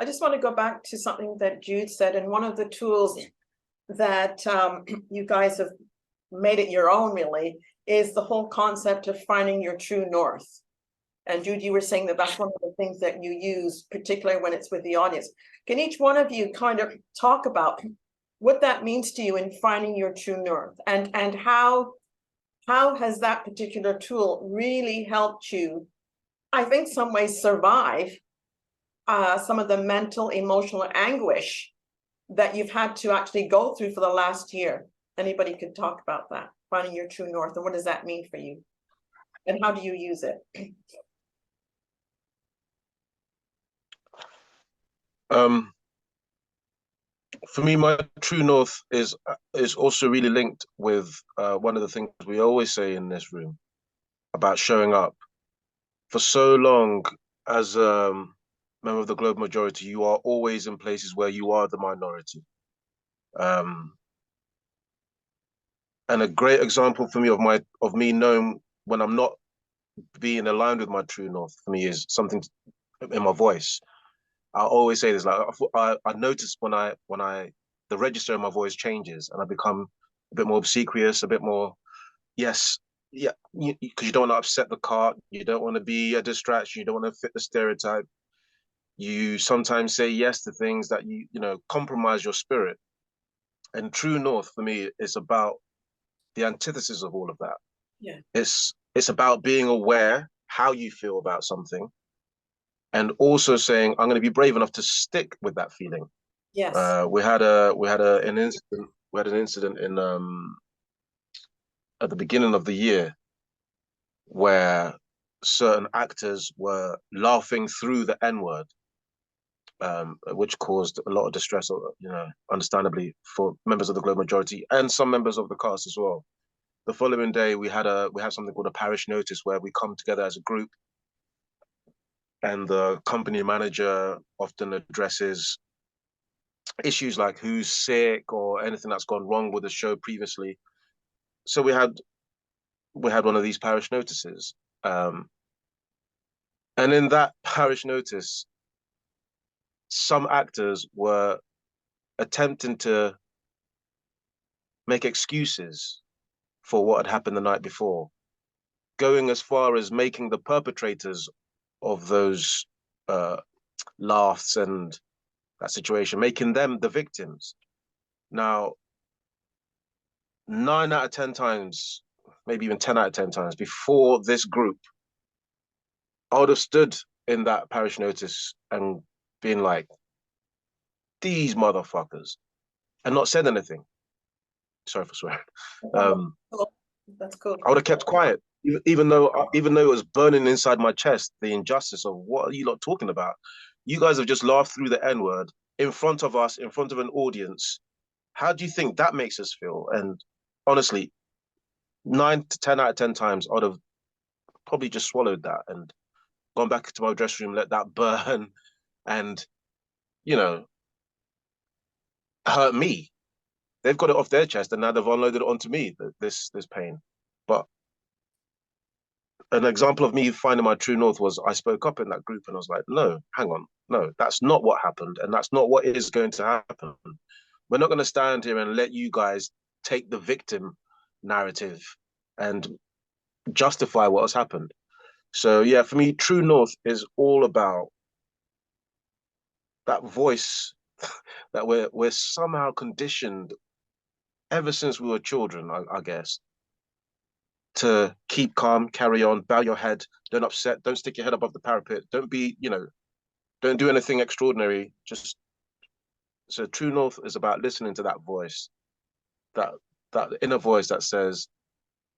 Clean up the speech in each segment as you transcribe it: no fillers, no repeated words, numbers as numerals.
I just want to go back to something that Jude said, and one of the tools that you guys have made it your own, really, is the whole concept of finding your true north. And Jude, you were saying that that's one of the things that you use, particularly when it's with the audience. Can each one of you kind of talk about what that means to you in finding your true north, and how has that particular tool really helped you, I think, some ways survive some of the mental, emotional anguish that you've had to actually go through for the last year? Anybody could talk about that, finding your true north, and what does that mean for you? And how do you use it? For me, my true north is also really linked with one of the things we always say in this room about showing up. For so long, as a member of the global majority, you are always in places where you are the minority. And a great example for me of me knowing when I'm not being aligned with my true north for me is something in my voice. I always say this, like I notice when the register in my voice changes and I become a bit more obsequious, a bit more, yes, yeah, because you don't want to upset the cart, you don't want to be a distraction, you don't want to fit the stereotype. You sometimes say yes to things that you compromise your spirit. And true north for me is about the antithesis of all of that. Yeah. It's about being aware how you feel about something, and also saying, I'm going to be brave enough to stick with that feeling. Yes. We had an incident in at the beginning of the year where certain actors were laughing through the N-word, which caused a lot of distress, understandably, for members of the global majority and some members of the cast as well. The following day, we had something called a parish notice, where we come together as a group, and the company manager often addresses issues like who's sick or anything that's gone wrong with the show previously. So we had one of these parish notices, and in that parish notice, some actors were attempting to make excuses for what had happened the night before, going as far as making the perpetrators of those laughs and that situation, making them the victims. Now, 9 out of 10 times, maybe even 10 out of 10 times before this group, I would have stood in that parish notice and been like, these motherfuckers, and not said anything. Sorry for swearing. That's cool. I would have kept quiet, even though it was burning inside my chest, the injustice of what are you lot talking about? You guys have just laughed through the N-word in front of us, in front of an audience. How do you think that makes us feel? And honestly, 9 to 10 out of 10 times, I'd have probably just swallowed that and gone back to my dressing room, let that burn, and hurt me. They've got it off their chest, and now they've unloaded it onto me, this pain. But an example of me finding my true north was I spoke up in that group, and I was like, no, hang on, no, that's not what happened, and that's not what is going to happen. We're not going to stand here and let you guys take the victim narrative and justify what has happened. So yeah, for me, true north is all about that voice that we're somehow conditioned ever since we were children, I guess, to keep calm, carry on, bow your head, don't upset, don't stick your head above the parapet, don't be, don't do anything extraordinary. So true north is about listening to that voice, that inner voice that says,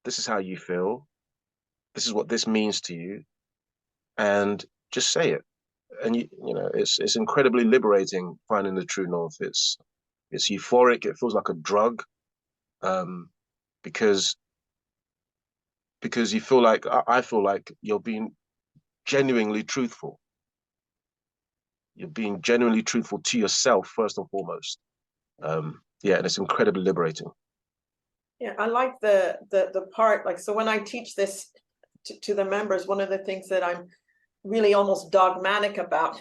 this is how you feel, this is what this means to you, and just say it. And it's incredibly liberating finding the true north. It's euphoric. It feels like a drug, because you feel like, I feel like you're being genuinely truthful. You're being genuinely truthful to yourself first and foremost. Yeah, and it's incredibly liberating. Yeah, I like the part, like, so when I teach this to the members, one of the things that I'm really almost dogmatic about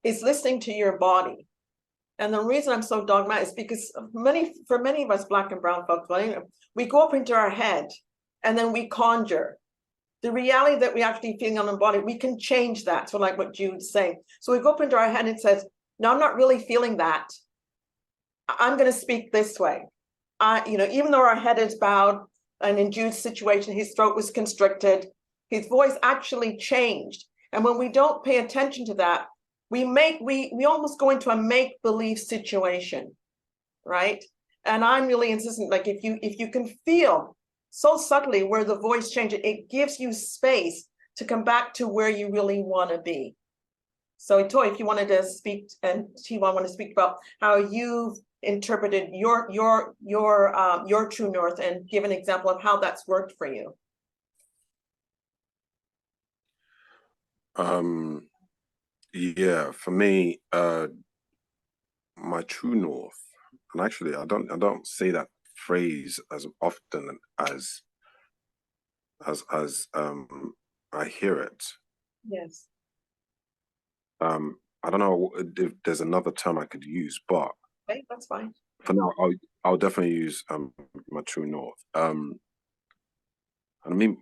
is listening to your body. And the reason I'm so dogmatic is because for many of us Black and brown folks, we go up into our head and then we conjure the reality that we actually feeling on the body. We can change that. So like what Jude's saying. So we go up into our head and it says, no, I'm not really feeling that. I'm going to speak this way. Even though our head is bowed, and in Jude's situation, his throat was constricted, his voice actually changed. And when we don't pay attention to that, we almost go into a make-believe situation, right? And I'm really insistent, like if you can feel so subtly where the voice changes, it gives you space to come back to where you really want to be. So Toy, if you wanted to speak, and T1 want to speak about how you've interpreted your true north and give an example of how that's worked for you. Yeah, for me, my true north, and actually I don't say that phrase as often as I hear it. Yes. I don't know if there's another term I could use, but okay, that's fine. For now, I'll definitely use my true north. I mean,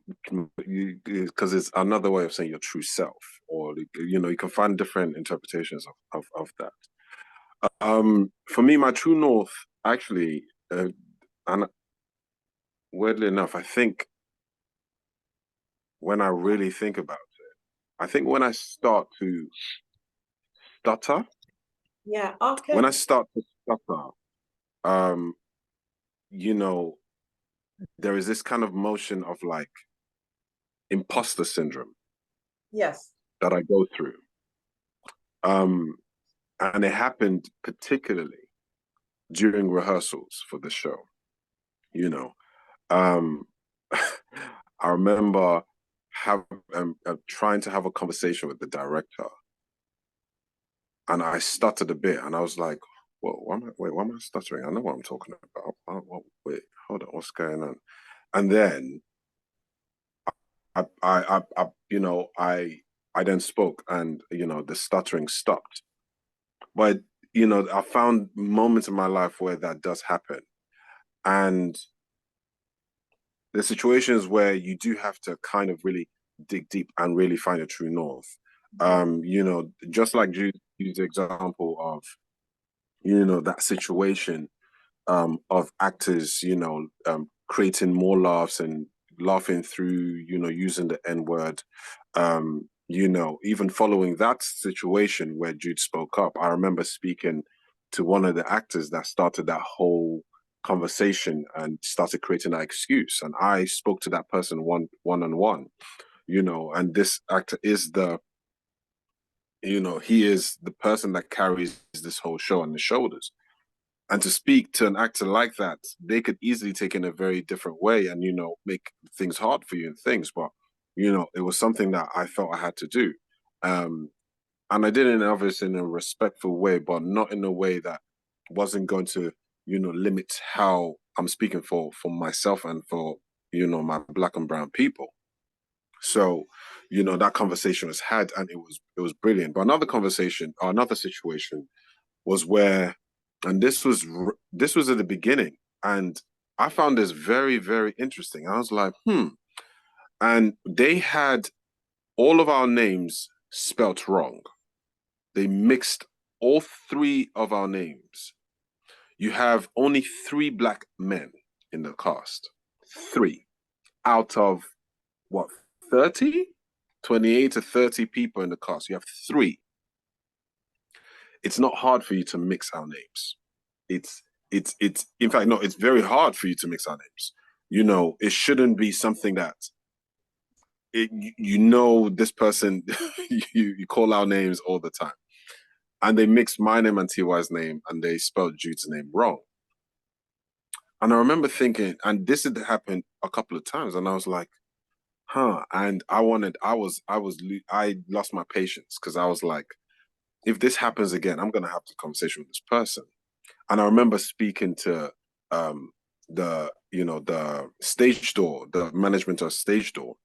because it's another way of saying your true self, or you can find different interpretations of that. For me, my true north, actually, and weirdly enough, I think when I really think about it, I think when I start to stutter, yeah, okay. When I start to stutter, there is this kind of motion of like imposter syndrome. Yes. That I go through. And it happened particularly during rehearsals for the show. I remember trying to have a conversation with the director, and I stuttered a bit, and I was like, "Well, why am I stuttering? I know what I'm talking about. Wait, hold on, what's going on?" And then I then spoke, and the stuttering stopped. But I found moments in my life where that does happen, and the situations where you do have to kind of really dig deep and really find a true north. Just like Jude's example of that situation of actors creating more laughs and laughing through using the N-word. Even following that situation where Jude spoke up, I remember speaking to one of the actors that started that whole conversation and started creating that excuse. And I spoke to that person one-on-one, and this actor is he is the person that carries this whole show on his shoulders. And to speak to an actor like that, they could easily take in a very different way and, make things hard for you and things. But, it was something that I felt I had to do. And I did it, obviously, in a respectful way, but not in a way that wasn't going to, limit how I'm speaking for myself and for, my Black and brown people. So, that conversation was had, and it was brilliant. But another situation was where, and this was at the beginning, and I found this very, very interesting. I was like, and they had all of our names spelt wrong. They mixed all three of our names. You have only 3 Black men in the cast. 3 out of what, 30? 28 to 30 people in the cast. You have 3. It's not hard for you to mix our names. It's in fact, no, it's very hard for you to mix our names. It shouldn't be something that this person, you call our names all the time. And they mixed my name and TY's name, and they spelled Jude's name wrong. And I remember thinking, and this had happened a couple of times, and I was like, and I lost my patience, because I was like, if this happens again, I'm going to have to conversation with this person. And I remember speaking to the stage door, the management of stage door,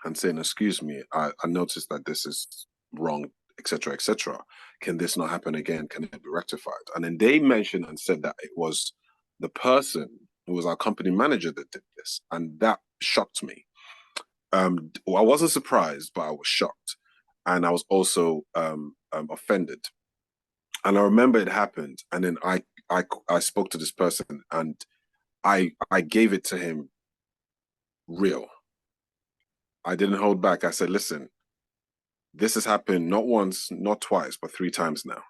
and saying, excuse me, I noticed that this is wrong. etc., etc. Can this not happen again? Can it be rectified? And then they mentioned and said that it was the person who was our company manager that did this, and that shocked me. I wasn't surprised, but I was shocked, and I was also offended. And I remember it happened, and then I spoke to this person, and I gave it to him real. I didn't hold back. I said, listen, this has happened not once, not twice, but 3 times now.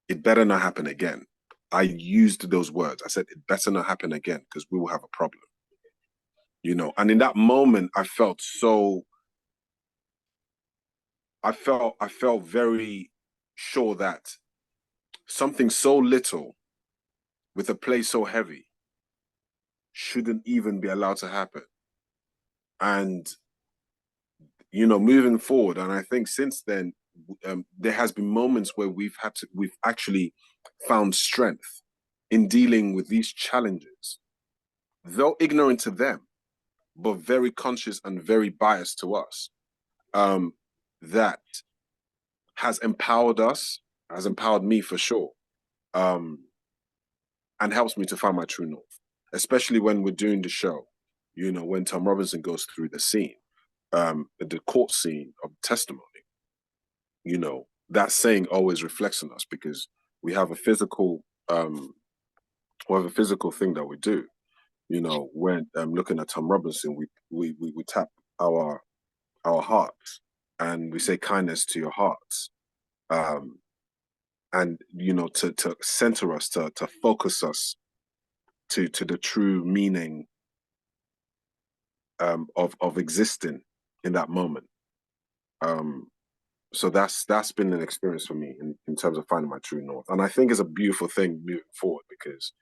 It better not happen again. I used those words. I said, it better not happen again, because we will have a problem. You know, and in that moment, I felt very sure that something so little with a play so heavy shouldn't even be allowed to happen. And, you know, moving forward, and I think since then, there has been moments where we've actually found strength in dealing with these challenges, though ignorant to them, but very conscious and very biased to us. That has empowered us, has empowered me for sure, and helps me to find my true north, especially when we're doing the show. You know, when Tom Robinson goes through the scene, the court scene of testimony, you know, that saying always reflects on us, because we have a physical thing that we do. You know, when looking at Tom Robinson, we tap our hearts and we say kindness to your hearts, and you know, to center us, to focus us to the true meaning of existing in that moment. So that's been an experience for me in terms of finding my true north. And I think it's a beautiful thing moving forward, because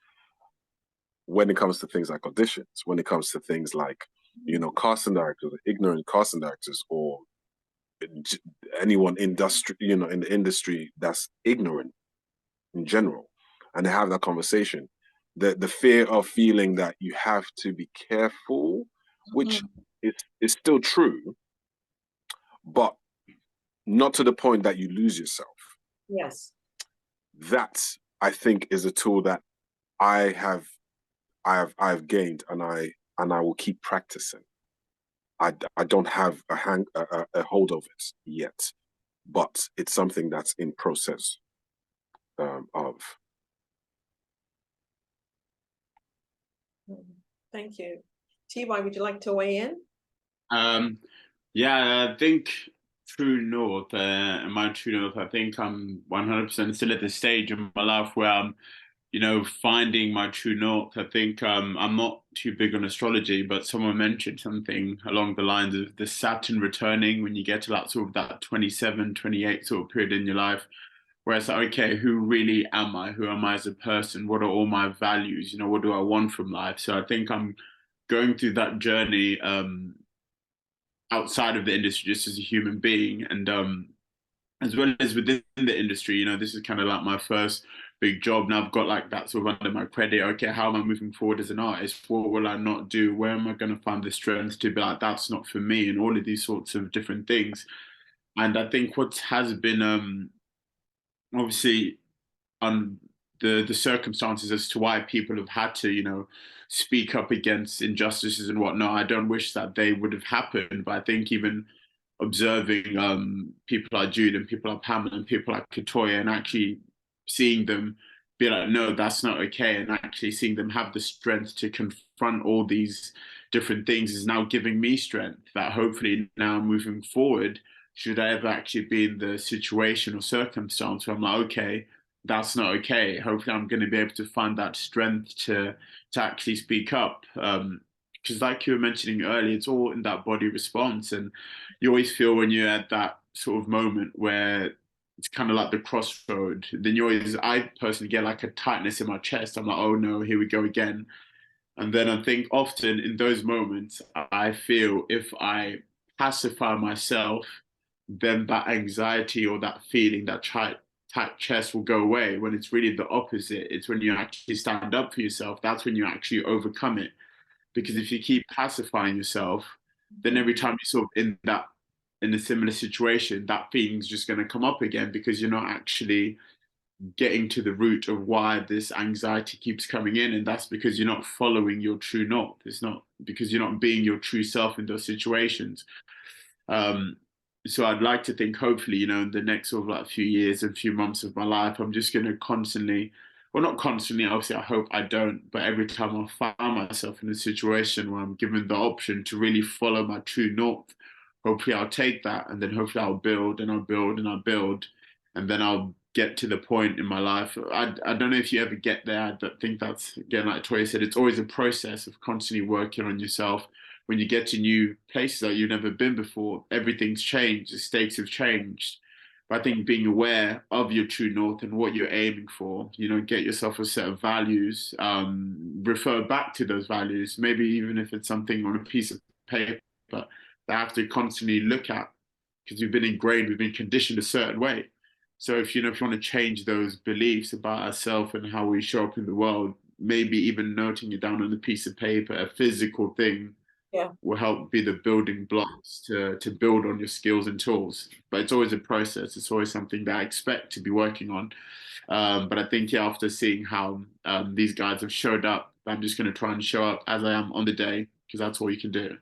when it comes to things like auditions, when it comes to things like, you know, casting directors, ignorant casting directors, or anyone in the industry that's ignorant in general, and they have that conversation, the fear of feeling that you have to be careful, which is still true, but not to the point that you lose yourself. Yes. That, I think, is a tool that I've gained, and I will keep practicing. I don't have a hold of it yet, but it's something that's in process of. Thank you. T.Y., would you like to weigh in? Yeah, I think true north, and my true north, I think I'm 100% still at the stage in my life where I'm, you know, finding my true north. I think I'm not too big on astrology, but someone mentioned something along the lines of the Saturn returning when you get to that sort of that 27, 28 sort of period in your life, where it's like, okay, who really am I? Who am I as a person? What are all my values? You know, what do I want from life? So I think I'm going through that journey outside of the industry, just as a human being, and as well as within the industry. You know, this is kind of like my first big job. Now I've got like that sort of under my credit. Okay, how am I moving forward as an artist? What will I not do? Where am I going to find the strength to be like, that's not for me? And all of these sorts of different things. And I think what has been obviously on the circumstances as to why people have had to, you know, speak up against injustices and whatnot. I don't wish that they would have happened, but I think even observing people like Jude and people like Pamela and people like Katoya, and actually seeing them be like, no, that's not okay, and actually seeing them have the strength to confront all these different things is now giving me strength that hopefully now moving forward, should I ever actually be in the situation or circumstance where I'm like, okay, that's not okay, hopefully I'm going to be able to find that strength to actually speak up. Because like you were mentioning earlier, it's all in that body response. And you always feel when you're at that sort of moment where it's kind of like the crossroad, then I personally get like a tightness in my chest. I'm like, oh no, here we go again. And then I think often in those moments, I feel if I pacify myself, then that anxiety or that feeling, that tight chest will go away, when it's really the opposite. It's when you actually stand up for yourself, that's when you actually overcome it. Because if you keep pacifying yourself, then every time you're sort of in that in a similar situation, that feeling's just going to come up again because you're not actually getting to the root of why this anxiety keeps coming in, and that's because you're not following your true north. It's not because you're not being your true self in those situations. So I'd like to think, hopefully, you know, in the next sort of like few years and few months of my life, I'm just going to constantly, well, not constantly, obviously, I hope I don't, but every time I find myself in a situation where I'm given the option to really follow my true north, hopefully I'll take that, and then hopefully I'll build and I'll build and I'll build, and then I'll get to the point in my life. I don't know if you ever get there. I don't think that's, again, like Toya said, it's always a process of constantly working on yourself. When you get to new places that you've never been before, everything's changed, the stakes have changed. But I think being aware of your true north and what you're aiming for, you know, get yourself a set of values, refer back to those values, maybe even if it's something on a piece of paper that I have to constantly look at, because we've been ingrained, we've been conditioned a certain way. So if you want to change those beliefs about ourselves and how we show up in the world, maybe even noting it down on a piece of paper, a physical thing, will help be the building blocks to build on your skills and tools. But it's always a process. It's always something that I expect to be working on. But I think, yeah, after seeing how these guys have showed up, I'm just going to try and show up as I am on the day, because that's all you can do.